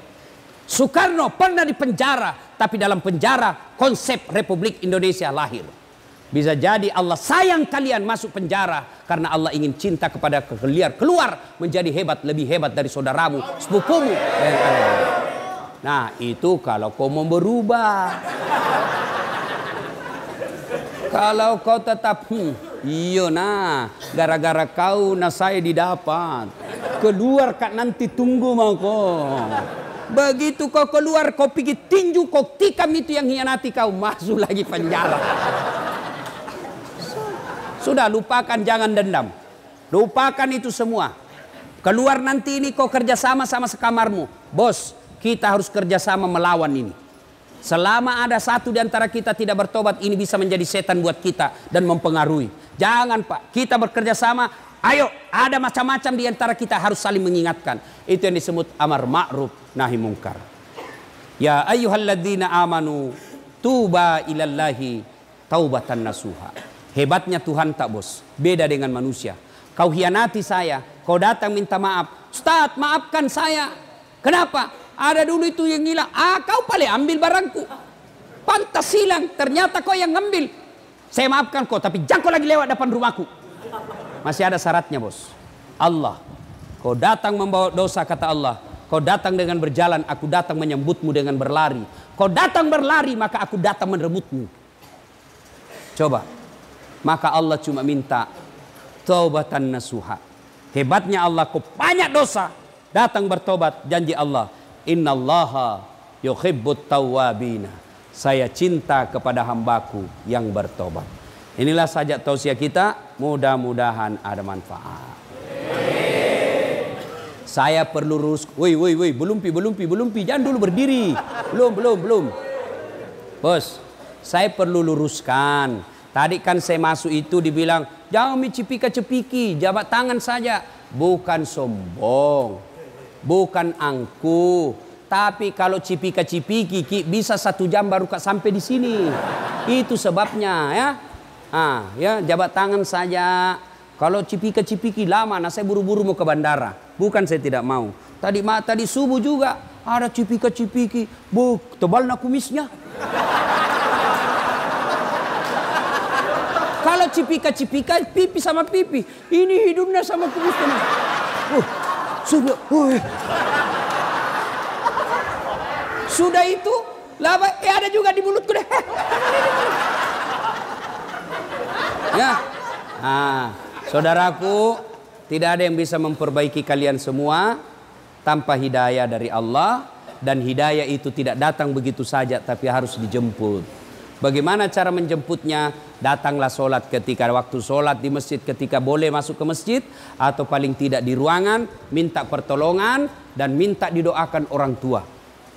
Soekarno pernah di penjara, tapi dalam penjara konsep Republik Indonesia lahir. Bisa jadi Allah sayang kalian masuk penjara karena Allah ingin cinta kepada kalian, keluar menjadi hebat, lebih hebat dari saudaramu, sepupumu. Nah itu kalau kau mau berubah. Kalau kau tetap iya nah, gara-gara kau nah saya didapat. Keluar kak nanti tunggu mau kau. Begitu kau keluar kau pergi tinju, kau tikam itu yang hianati kau, masuk lagi penjara. Sudah lupakan, jangan dendam. Lupakan itu semua. Keluar nanti ini kau kerjasama sama sekamarmu. Bos, kita harus kerjasama melawan ini. Selama ada satu di antara kita tidak bertobat, ini bisa menjadi setan buat kita dan mempengaruhi. Jangan Pak, kita bekerja sama. Ayo, ada macam-macam di antara kita, harus saling mengingatkan. Itu yang disebut amar ma'ruf nahi mungkar. Ya ayyuhalladzina amanu tuba ilallahi taubatan nasuha. Hebatnya Tuhan tak bos, beda dengan manusia. Kau hianati saya, kau datang minta maaf. Ustaz, maafkan saya. Kenapa? Ada dulu itu yang hilang. Kau paling ambil barangku. Pantas hilang, ternyata kau yang ngambil. Saya maafkan kau, tapi jangan kau lagi lewat depan rumahku. Masih ada syaratnya bos. Allah, kau datang membawa dosa kata Allah. Kau datang dengan berjalan, aku datang menyambutmu dengan berlari. Kau datang berlari, maka aku datang merebutmu. Coba. Maka Allah cuma minta taubatan nasuha. Hebatnya Allah, kau banyak dosa, datang bertobat. Janji Allah, innallaha yuhibbut tawwabina. Saya cinta kepada hambaku yang bertobat. Inilah saja tausiah kita, mudah-mudahan ada manfaat. Saya perlu lurus. Woi, belum, jangan dulu berdiri. Belum. Bos, saya perlu luruskan. Tadi kan saya masuk itu dibilang, jangan cipika-cepiki, jabat tangan saja. Bukan sombong, bukan angku. Tapi kalau cipika-cipiki, bisa 1 jam baru sampai di sini. Itu sebabnya ya. Ya jabat tangan saja. Kalau cipika-cipiki lama, saya buru-buru mau ke bandara. Bukan saya tidak mau. Tadi subuh juga ada cipika-cipiki. Tebal nak kumisnya. Kalau cipika-cipika, pipi sama pipi. Ini hidungnya sama kumisnya. Sudah. Sudah itu, laba, ada juga di mulutku deh. Ya. Saudaraku, tidak ada yang bisa memperbaiki kalian semua tanpa hidayah dari Allah. Dan hidayah itu tidak datang begitu saja, tapi harus dijemput. Bagaimana cara menjemputnya? Datanglah sholat ketika waktu sholat di masjid, ketika boleh masuk ke masjid, atau paling tidak di ruangan, minta pertolongan dan minta didoakan orang tua.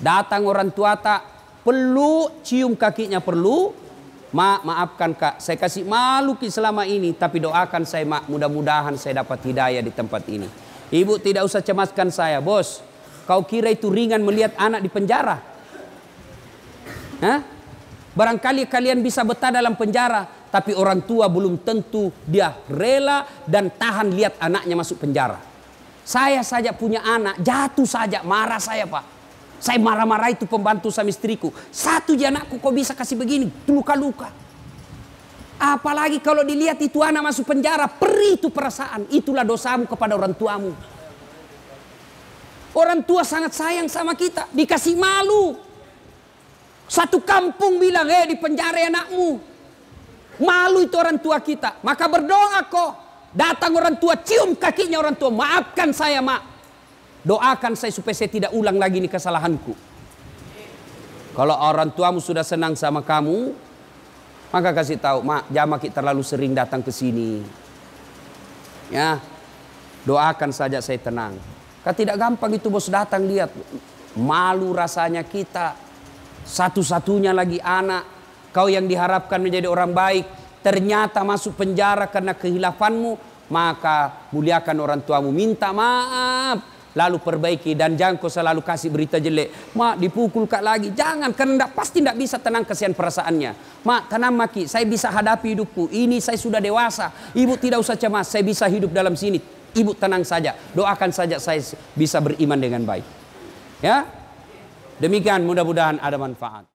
Datang orang tua tak perlu cium kakinya, perlu. Maafkan kak, saya kasih malu selama ini, tapi doakan saya mak, mudah-mudahan saya dapat hidayah di tempat ini. Ibu tidak usah cemaskan saya, bos. Kau kira itu ringan melihat anak di penjara? Hah? Barangkali kalian bisa betah dalam penjara, tapi orang tua belum tentu dia rela dan tahan lihat anaknya masuk penjara. Saya saja punya anak, jatuh saja, marah saya pak. Saya marah-marah itu pembantu sama istriku. Satu je anakku kok bisa kasih begini, luka-luka. Apalagi kalau dilihat itu anak masuk penjara, perih itu perasaan. Itulah dosamu kepada orang tuamu. Orang tua sangat sayang sama kita, dikasih malu. Satu kampung bilang, di penjara anakmu. Malu itu orang tua kita. Maka berdoa kok. Datang orang tua, cium kakinya orang tua. Maafkan saya mak. Doakan saya supaya saya tidak ulang lagi ini kesalahanku. Kalau orang tuamu sudah senang sama kamu, maka kasih tahu, mak, jangan kita terlalu sering datang ke sini. Ya, doakan saja saya tenang. Kan tidak gampang itu bos datang lihat. Malu rasanya kita. Satu-satunya lagi anak, kau yang diharapkan menjadi orang baik, ternyata masuk penjara karena kehilafanmu, maka muliakan orang tuamu, minta maaf, lalu perbaiki, dan jangan kau selalu kasih berita jelek. Mak, dipukul kak lagi, jangan, karena pasti tidak bisa tenang kesian perasaannya. Mak, tenang maki, saya bisa hadapi hidupku, ini saya sudah dewasa, ibu tidak usah cemas, saya bisa hidup dalam sini, ibu tenang saja, doakan saja saya bisa beriman dengan baik. Ya. Demikian, mudah-mudahan ada manfaat.